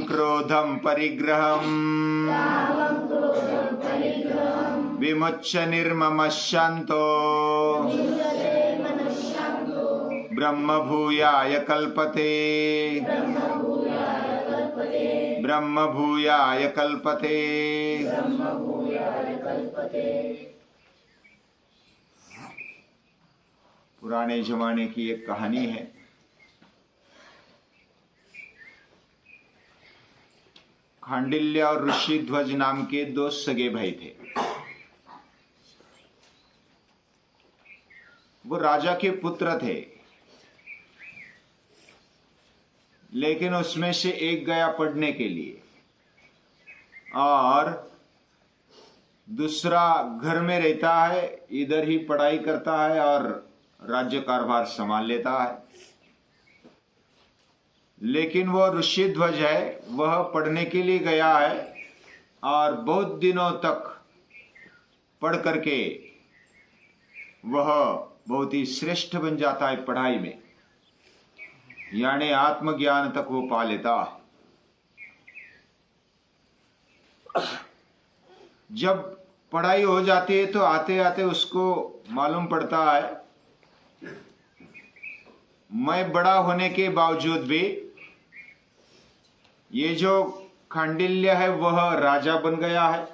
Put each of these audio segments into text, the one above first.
क्रोधं परिग्रहम् विमुच्य निर्ममः शान्तो ब्रह्मभूयाय कल्पते। ब्रह्मभूयाय कल्पते। पुराने जमाने की एक कहानी है। खांडिल्य और ऋषिध्वज नाम के दो सगे भाई थे। वो राजा के पुत्र थे, लेकिन उसमें से एक गया पढ़ने के लिए और दूसरा घर में रहता है, इधर ही पढ़ाई करता है और राज्य कारभार संभाल लेता है। लेकिन वो ऋषिध्वज है, वह पढ़ने के लिए गया है और बहुत दिनों तक पढ़ करके वह बहुत ही श्रेष्ठ बन जाता है पढ़ाई में, यानी आत्मज्ञान तक वो पा लेता है। जब पढ़ाई हो जाती है तो आते आते उसको मालूम पड़ता है, मैं बड़ा होने के बावजूद भी ये जो खांडिल्य है वह राजा बन गया है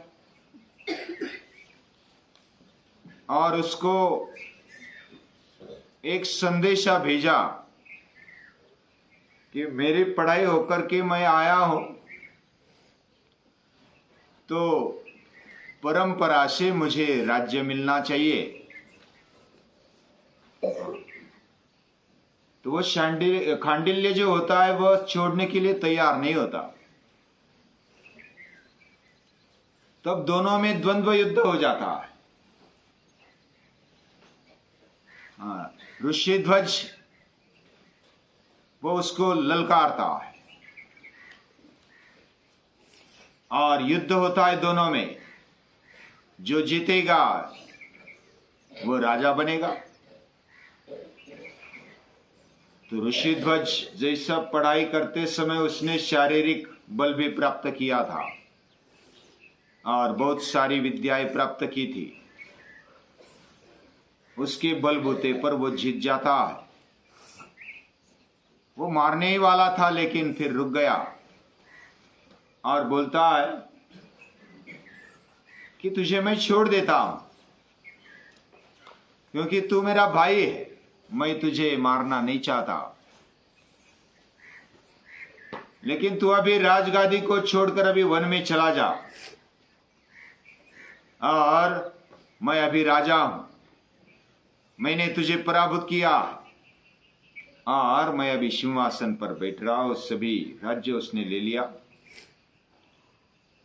और उसको एक संदेशा भेजा कि मेरी पढ़ाई होकर के मैं आया हूं, तो परंपरा से मुझे राज्य मिलना चाहिए। तो वो खांडिल्य जो होता है वह छोड़ने के लिए तैयार नहीं होता। तब दोनों में द्वंद्व युद्ध हो जाता है। ऋषिध्वज वो उसको ललकारता है और युद्ध होता है दोनों में। जो जीतेगा वो राजा बनेगा। तो ऋषिध्वज जैसा पढ़ाई करते समय उसने शारीरिक बल भी प्राप्त किया था और बहुत सारी विद्याएं प्राप्त की थी। उसके बलबूते पर वो जीत जाता है। वो मारने ही वाला था, लेकिन फिर रुक गया और बोलता है कि तुझे मैं छोड़ देता हूं, क्योंकि तू मेरा भाई है, मैं तुझे मारना नहीं चाहता। लेकिन तू अभी राजगादी को छोड़कर अभी वन में चला जा और मैं अभी राजा हूं। मैंने तुझे पराभूत किया और मैं अभी सिंहासन पर बैठ रहा हूं। सभी राज्य उसने ले लिया।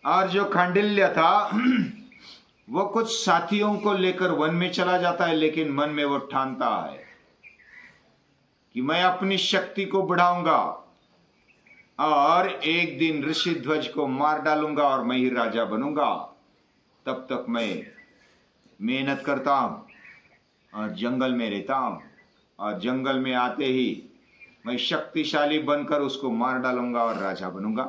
और जो खांडिल्य था वो कुछ साथियों को लेकर वन में चला जाता है, लेकिन मन में वो ठानता है कि मैं अपनी शक्ति को बढ़ाऊंगा और एक दिन ऋषिध्वज को मार डालूंगा और मैं ही राजा बनूंगा। तब तक मैं मेहनत करता हूं और जंगल में रहता हूं और जंगल में आते ही मैं शक्तिशाली बनकर उसको मार डालूंगा और राजा बनूंगा।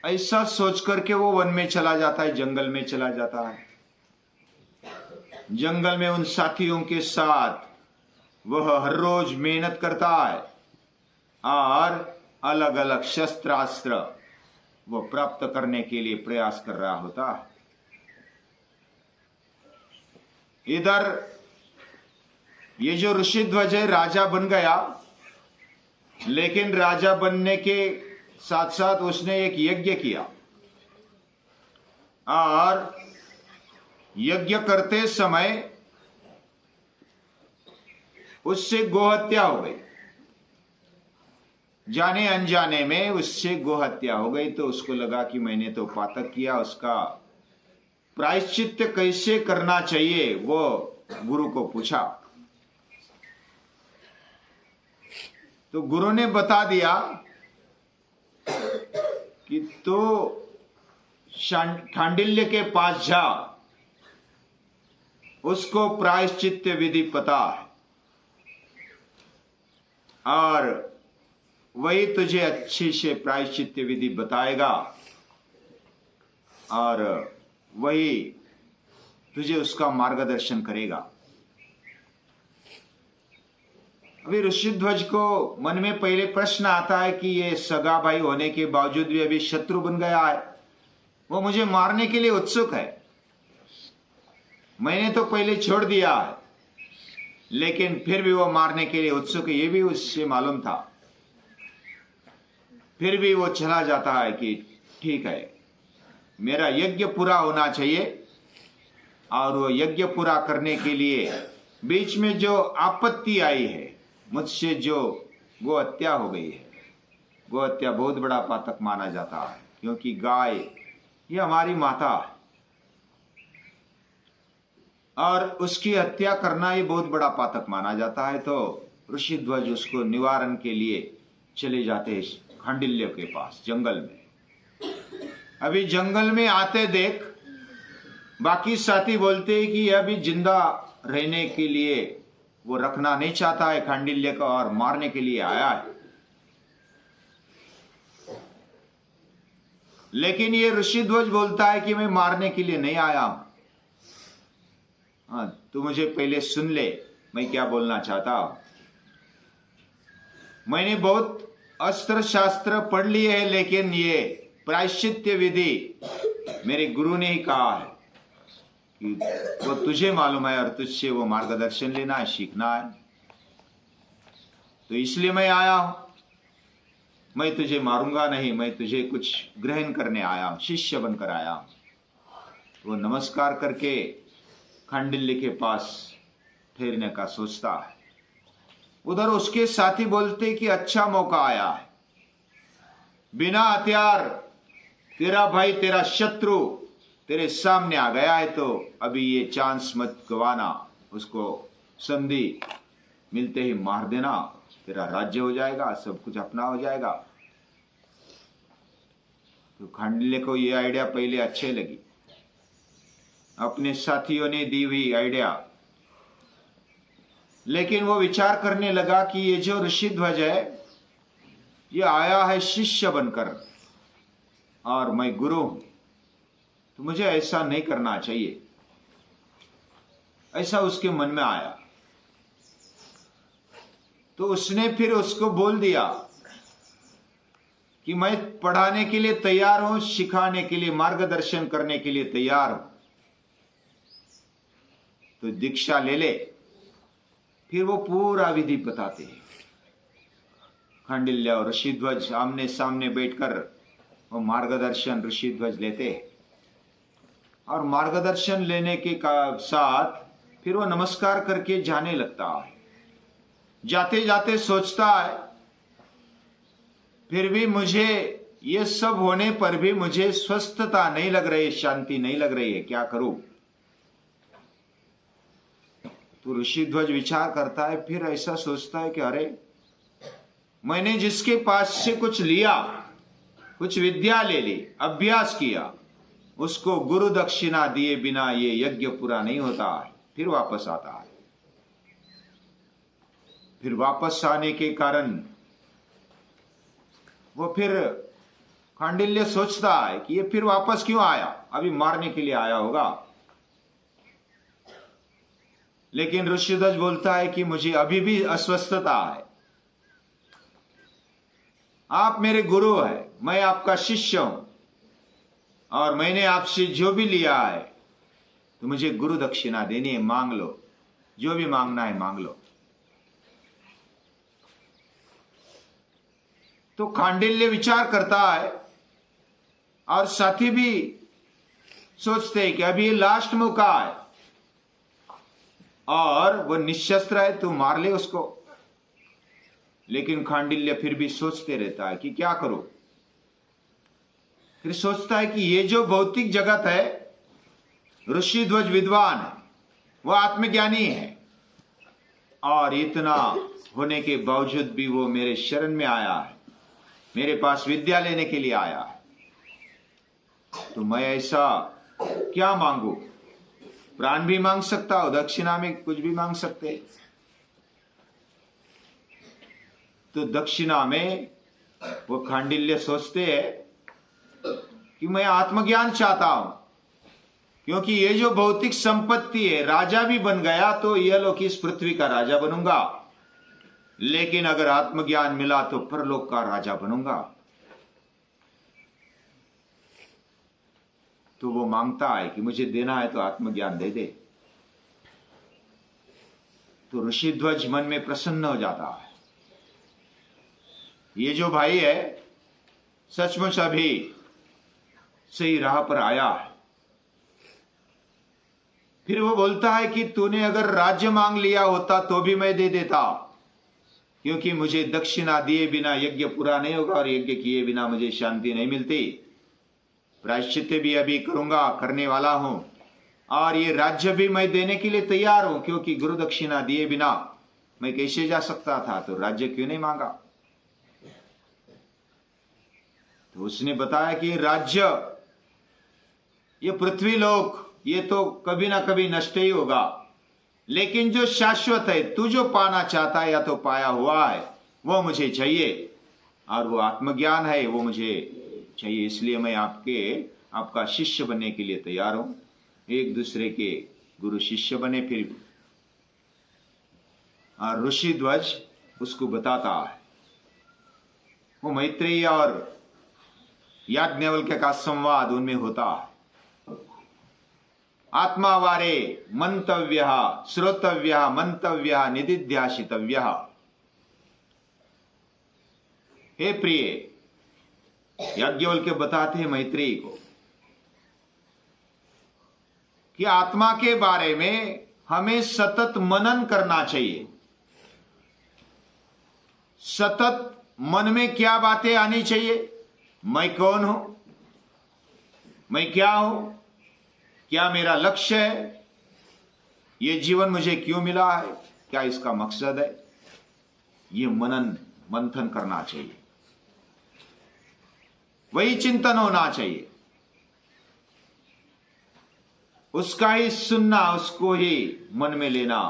ऐसा सोच करके वो वन में चला जाता है, जंगल में चला जाता है। जंगल में उन साथियों के साथ वह हर रोज मेहनत करता है और अलग अलग शस्त्रास्त्र वो प्राप्त करने के लिए प्रयास कर रहा होता है। इधर ये जो ऋषिध्वज है राजा बन गया, लेकिन राजा बनने के साथ साथ उसने एक यज्ञ किया और यज्ञ करते समय उससे गोहत्या हो गई। जाने अनजाने में उससे गोहत्या हो गई। तो उसको लगा कि मैंने तो पातक किया, उसका प्रायश्चित्त कैसे करना चाहिए वो गुरु को पूछा। तो गुरु ने बता दिया कि तो खांडिल्य के पास जा, उसको प्रायश्चित्त विधि पता है और वही तुझे अच्छे से प्रायश्चित्त विधि बताएगा और वही तुझे उसका मार्गदर्शन करेगा। अभी ऋषिध्वज को मन में पहले प्रश्न आता है कि ये सगा भाई होने के बावजूद भी अभी शत्रु बन गया है, वो मुझे मारने के लिए उत्सुक है। मैंने तो पहले छोड़ दिया है, लेकिन फिर भी वो मारने के लिए उत्सुक है, ये भी उससे मालूम था। फिर भी वो चला जाता है कि ठीक है, मेरा यज्ञ पूरा होना चाहिए, और वो यज्ञ पूरा करने के लिए बीच में जो आपत्ति आई है, मुझसे जो गो हत्या हो गई है, गो हत्या बहुत बड़ा पातक माना जाता है, क्योंकि गाय ये हमारी माता है और उसकी हत्या करना ये बहुत बड़ा पातक माना जाता है। तो ऋषिध्वज उसको निवारण के लिए चले जाते हैं खांडिल्य के पास जंगल में। अभी जंगल में आते देख बाकी साथी बोलते हैं कि अभी जिंदा रहने के लिए वो रखना नहीं चाहता है खांडिल्य का और मारने के लिए आया है। लेकिन ये ऋषिध्वज बोलता है कि मैं मारने के लिए नहीं आया हूं। हाँ, तू मुझे पहले सुन ले, मैं क्या बोलना चाहता हूं। मैंने बहुत अस्त्र शास्त्र पढ़ लिए है, लेकिन ये प्रायश्चित्त विधि मेरे गुरु ने ही कहा है कि वो तुझे मालूम है और तुझसे वो मार्गदर्शन लेना है, सीखना है। तो इसलिए मैं आया हूं। मैं तुझे मारूंगा नहीं, मैं तुझे कुछ ग्रहण करने आया हूं, शिष्य बनकर आया हूं। वो नमस्कार करके खांडिल्य के पास ठहरने का सोचता है। उधर उसके साथी बोलते कि अच्छा मौका आया है, बिना हथियार तेरा भाई, तेरा शत्रु तेरे सामने आ गया है, तो अभी ये चांस मत गवाना, उसको संधि मिलते ही मार देना, तेरा राज्य हो जाएगा, सब कुछ अपना हो जाएगा। तो खांडिल्य को ये आइडिया पहले अच्छे लगी, अपने साथियों ने दी हुई आइडिया, लेकिन वो विचार करने लगा कि ये जो ऋषिध्वज है ये आया है शिष्य बनकर और मैं गुरु हूं, तो मुझे ऐसा नहीं करना चाहिए। ऐसा उसके मन में आया। तो उसने फिर उसको बोल दिया कि मैं पढ़ाने के लिए तैयार हूं, सिखाने के लिए, मार्गदर्शन करने के लिए तैयार हूं, तो दीक्षा ले ले। फिर वो पूरा विधि बताते हैं। खांडिल्य और ऋषिध्वज आमने सामने बैठकर वो मार्गदर्शन ऋषिध्वज लेते हैं, और मार्गदर्शन लेने के साथ फिर वो नमस्कार करके जाने लगता है। जाते जाते सोचता है, फिर भी मुझे ये सब होने पर भी मुझे स्वस्थता नहीं लग रही, शांति नहीं लग रही है, क्या करूं। तो ऋषिध्वज विचार करता है, फिर ऐसा सोचता है कि अरे, मैंने जिसके पास से कुछ लिया, कुछ विद्या ले ली, अभ्यास किया, उसको गुरु दक्षिणा दिए बिना ये यज्ञ पूरा नहीं होता है। फिर वापस आता है। फिर वापस आने के कारण वो फिर खांडिल्य सोचता है कि ये फिर वापस क्यों आया, अभी मारने के लिए आया होगा। लेकिन ऋषिध्वज बोलता है कि मुझे अभी भी अस्वस्थता है, आप मेरे गुरु हैं, मैं आपका शिष्य हूं, और मैंने आपसे जो भी लिया है तो मुझे गुरु दक्षिणा देनी है, मांग लो, जो भी मांगना है मांग लो। तो खांडिल्य विचार करता है और साथी भी सोचते हैं कि अभी लास्ट मौका है और वो निशस्त्र है, तू मार ले उसको। लेकिन खांडिल्य फिर भी सोचते रहता है कि क्या करूं। फिर सोचता है कि ये जो भौतिक जगत है, ऋषिध्वज विद्वान है, वो आत्मज्ञानी है, और इतना होने के बावजूद भी वो मेरे शरण में आया है, मेरे पास विद्या लेने के लिए आया है, तो मैं ऐसा क्या मांगू। प्राण भी मांग सकता हो, दक्षिणा में कुछ भी मांग सकते। तो दक्षिणा में वो खांडिल्य सोचते हैं कि मैं आत्मज्ञान चाहता हूं, क्योंकि ये जो भौतिक संपत्ति है, राजा भी बन गया तो यह लोक इस पृथ्वी का राजा बनूंगा, लेकिन अगर आत्मज्ञान मिला तो परलोक का राजा बनूंगा। तो वो मांगता है कि मुझे देना है तो आत्मज्ञान दे दे। तो ऋषिध्वज मन में प्रसन्न हो जाता है, ये जो भाई है सचमुच अभी सही राह पर आया है। फिर वो बोलता है कि तूने अगर राज्य मांग लिया होता तो भी मैं दे देता, क्योंकि मुझे दक्षिणा दिए बिना यज्ञ पूरा नहीं होगा और यज्ञ किए बिना मुझे शांति नहीं मिलती। प्रायश्चित भी अभी करूंगा, करने वाला हूं, और ये राज्य भी मैं देने के लिए तैयार हूं, क्योंकि गुरु दक्षिणा दिए बिना मैं कैसे जा सकता था, तो राज्य क्यों नहीं मांगा। तो उसने बताया कि राज्य, ये पृथ्वी लोक, ये तो कभी ना कभी नष्ट ही होगा, लेकिन जो शाश्वत है, तू जो पाना चाहता है या तो पाया हुआ है, वो मुझे चाहिए, और वो आत्मज्ञान है, वो मुझे चाहिए। इसलिए मैं आपका शिष्य बनने के लिए तैयार हूं। एक दूसरे के गुरु शिष्य बने। फिर और ऋषिध्वज उसको बताता है। वो मैत्रेयी और याज्ञवल्क्य का संवाद उनमें होता है। आत्मावारे मंतव्य श्रोतव्य मंतव्य निदिध्यासितव्य। हे प्रिय, याज्ञवल्क्य बताते हैं मैत्रेयी को कि आत्मा के बारे में हमें सतत मनन करना चाहिए। सतत मन में क्या बातें आनी चाहिए? मैं कौन हूं, मैं क्या हूं, क्या मेरा लक्ष्य है, ये जीवन मुझे क्यों मिला है, क्या इसका मकसद है, ये मनन मंथन करना चाहिए, वही चिंतन होना चाहिए। उसका ही सुनना, उसको ही मन में लेना,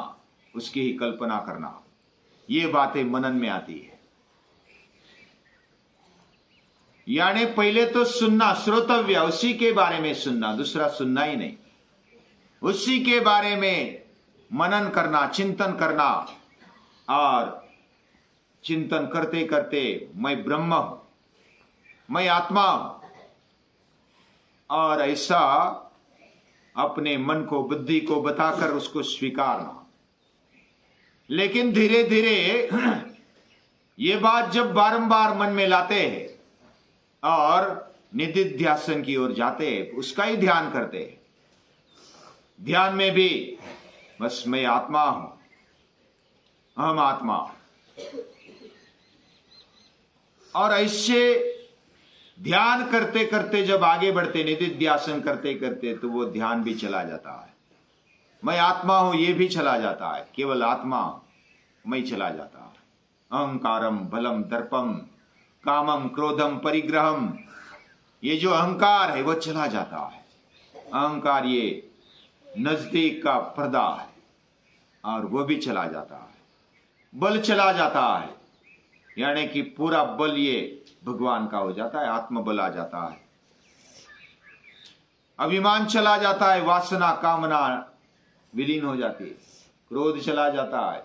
उसकी ही कल्पना करना, ये बातें मनन में आती है। यानी पहले तो सुनना, श्रोतव्य, उसी के बारे में सुनना, दूसरा सुनना ही नहीं, उसी के बारे में मनन करना, चिंतन करना, और चिंतन करते करते मैं ब्रह्म हूं, मैं आत्मा हूं, और ऐसा अपने मन को, बुद्धि को बताकर उसको स्वीकारना। लेकिन धीरे धीरे ये बात जब बारंबार मन में लाते हैं और निदिध्यासन की ओर जाते हैं, उसका ही ध्यान करते हैं, ध्यान में भी बस मैं आत्मा हूं, अहम आत्मा, और ऐसे ध्यान करते करते जब आगे बढ़ते, निदिध्यासन करते करते, तो वो ध्यान भी चला जाता है। मैं आत्मा हूं ये भी चला जाता है, केवल आत्मा मैं चला जाता है। अहंकारम बलम दर्पम कामम क्रोधम परिग्रहम, ये जो अहंकार है वो चला जाता है। अहंकार ये नजदीक का पर्दा है और वो भी चला जाता है। बल चला जाता है, यानी कि पूरा बल ये भगवान का हो जाता है, आत्मबल आ जाता है। अभिमान चला जाता है, वासना कामना विलीन हो जाती है, क्रोध चला जाता है,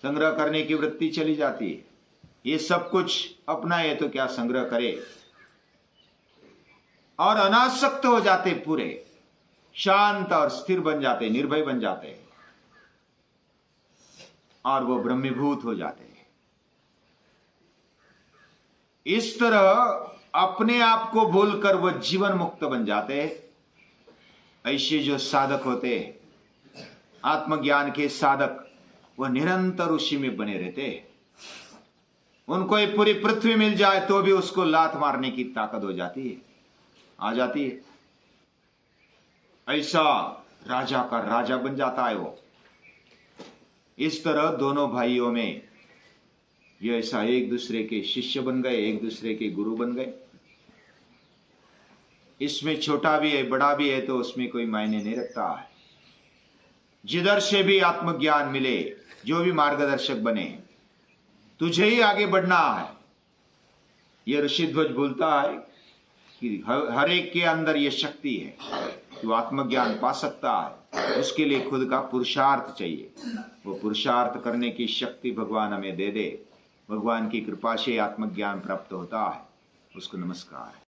संग्रह करने की वृत्ति चली जाती है। ये सब कुछ अपना है तो क्या संग्रह करे, और अनासक्त हो जाते, पूरे शांत और स्थिर बन जाते, निर्भय बन जाते, और वो ब्रह्मीभूत हो जाते। इस तरह अपने आप को भूलकर वो जीवन मुक्त बन जाते। ऐसे जो साधक होते, आत्मज्ञान के साधक, वो निरंतर उसी में बने रहते। उनको ये पूरी पृथ्वी मिल जाए तो भी उसको लात मारने की ताकत हो जाती है, आ जाती है। ऐसा राजा का राजा बन जाता है वो। इस तरह दोनों भाइयों में ये ऐसा एक दूसरे के शिष्य बन गए, एक दूसरे के गुरु बन गए। इसमें छोटा भी है बड़ा भी है तो उसमें कोई मायने नहीं रखता है। जिधर से भी आत्मज्ञान मिले, जो भी मार्गदर्शक बने, तुझे ही आगे बढ़ना है। ये ऋषिध्वज बोलता है कि हर एक के अंदर ये शक्ति है कि वो आत्मज्ञान पा सकता है। उसके लिए खुद का पुरुषार्थ चाहिए। वो पुरुषार्थ करने की शक्ति भगवान हमें दे दे। भगवान की कृपा से आत्मज्ञान प्राप्त होता है। उसको नमस्कार।